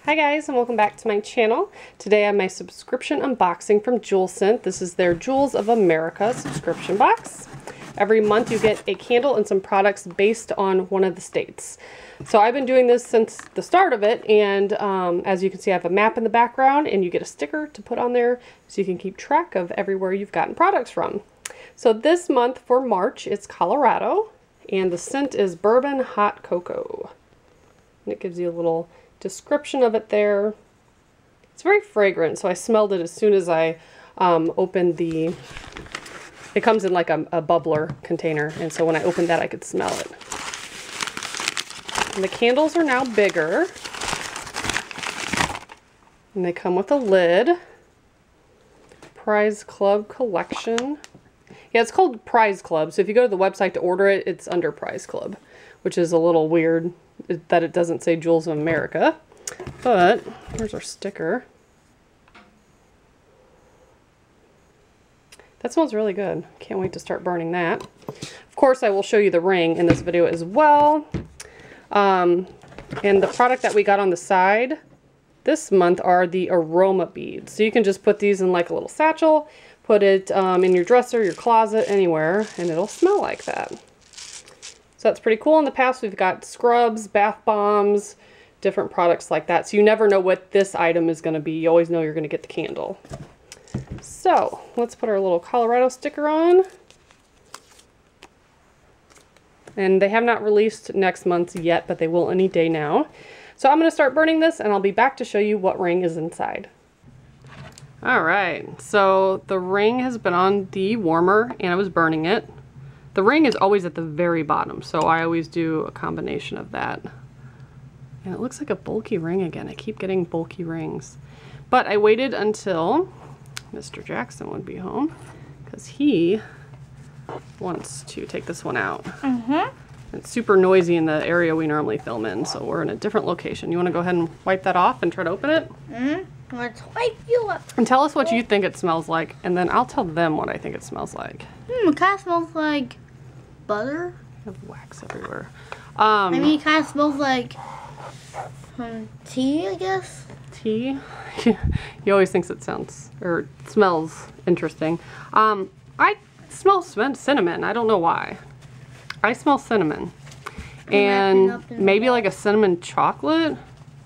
Hi guys, and welcome back to my channel. Today I have my subscription unboxing from JewelScent. This is their Jewels of America subscription box. Every month you get a candle and some products based on one of the states. So I've been doing this since the start of it, and as you can see I have a map in the background, and you get a sticker to put on there so you can keep track of everywhere you've gotten products from. So this month for March it's Colorado, and the scent is Bourbon Hot Cocoa. And it gives you a little description of it there. It's very fragrant, so I smelled it as soon as I opened the... It comes in like a bubbler container, and so when I opened that I could smell it. And the candles are now bigger. And they come with a lid. Prize Club Collection. Yeah, it's called Prize Club, so if you go to the website to order it, it's under Prize Club, which is a little weird that it doesn't say Jewels of America. But here's our sticker. That smells really good. Can't wait to start burning that. Of course, I will show you the ring in this video as well. And the product that we got on the side this month are the aroma beads. So you can just put these in like a little satchel, put it in your dresser, your closet, anywhere, and it'll smell like that. So that's pretty cool. In the past, we've got scrubs, bath bombs, different products like that. So you never know what this item is going to be. You always know you're going to get the candle. So let's put our little Colorado sticker on. And they have not released next month's yet, but they will any day now. So I'm going to start burning this, and I'll be back to show you what ring is inside. All right, so the ring has been on the warmer, and I was burning it. The ring is always at the very bottom, so I always do a combination of that. And it looks like a bulky ring again. I keep getting bulky rings. But I waited until Mr. Jackson would be home, because he wants to take this one out. It's super noisy in the area we normally film in, so we're in a different location. You want to go ahead and wipe that off and try to open it? Let's wipe you up. And tell us what you think it smells like, and then I'll tell them what I think it smells like. It kind of smells like butter. I have wax everywhere. I mean, it kind of smells like tea, I guess. Tea? He always thinks it sounds, or smells interesting. I smell cinnamon. I don't know why. I smell cinnamon. And maybe like a cinnamon chocolate.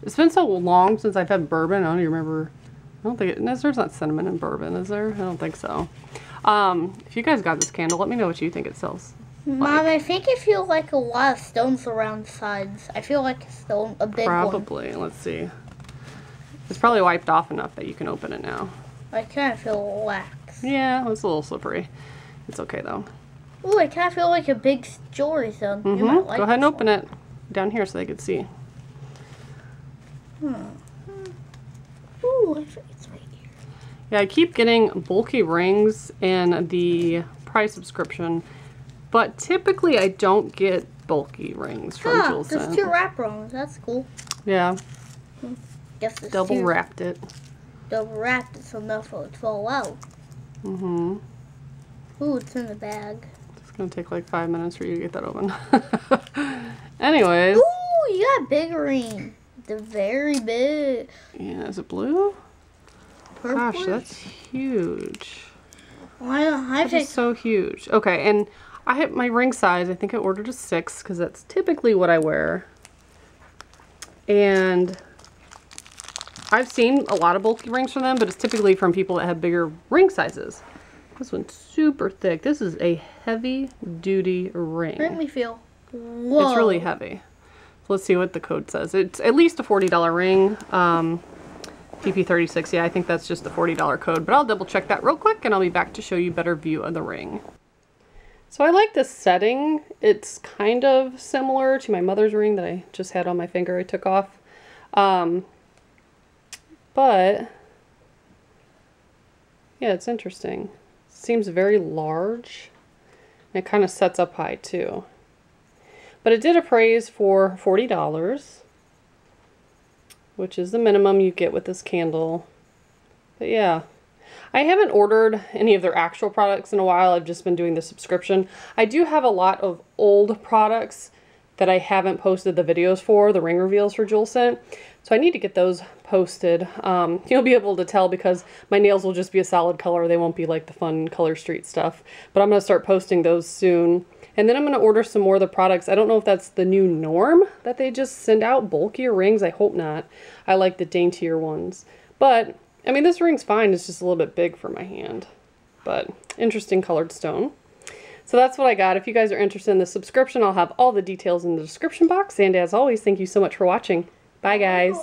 It's been so long since I've had bourbon. I don't even remember. I don't think there's not cinnamon in bourbon, is there? I don't think so. If you guys got this candle, let me know what you think it smells like. Mom, I think it feels like a lot of stones around the sides. I feel like a stone, a big one. Probably. Let's see. It's probably wiped off enough that you can open it now. I kind of feel wax. Yeah, it's a little slippery. It's okay though. Ooh, I kind of feel like a big jewelry stone. You might like Go ahead and open it down here so they could see. Ooh, it's right here. Yeah, I keep getting bulky rings in the price subscription, but typically I don't get bulky rings from JewelScent. There's 2 wrap-ons. That's cool. Yeah. Guess it's Double wrapped it. Double wrapped it so nothing would fall out. Ooh, it's in the bag. It's gonna take like 5 minutes for you to get that open. Anyways. Ooh, you got a big ring. The very big. Yeah, is it blue? Purple. Gosh, that's huge. That is so huge. Okay, and I hit my ring size. I think I ordered a 6 because that's typically what I wear. And I've seen a lot of bulky rings from them, but it's typically from people that have bigger ring sizes. This one's super thick. This is a heavy duty ring. Let me feel. Whoa. It's really heavy. So let's see what the code says. It's at least a $40 ring. PP36, yeah, I think that's just the $40 code, but I'll double check that real quick and I'll be back to show you a better view of the ring. So I like this setting. It's kind of similar to my mother's ring that I just had on my finger I took off. But yeah, it's interesting. Seems very large. And it kind of sets up high too. But it did appraise for $40, which is the minimum you get with this candle. But yeah, I haven't ordered any of their actual products in a while. I've just been doing the subscription. I do have a lot of old products that I haven't posted the videos for, the ring reveals for JewelScent. So I need to get those posted. You'll be able to tell because my nails will just be a solid color. They won't be like the fun Color Street stuff. But I'm going to start posting those soon. And then I'm going to order some more of the products. I don't know if that's the new norm that they just send out bulkier rings. I hope not. I like the daintier ones. But, I mean, this ring's fine. It's just a little bit big for my hand. But, interesting colored stone. So that's what I got. If you guys are interested in the subscription, I'll have all the details in the description box. And as always, thank you so much for watching. Bye, guys.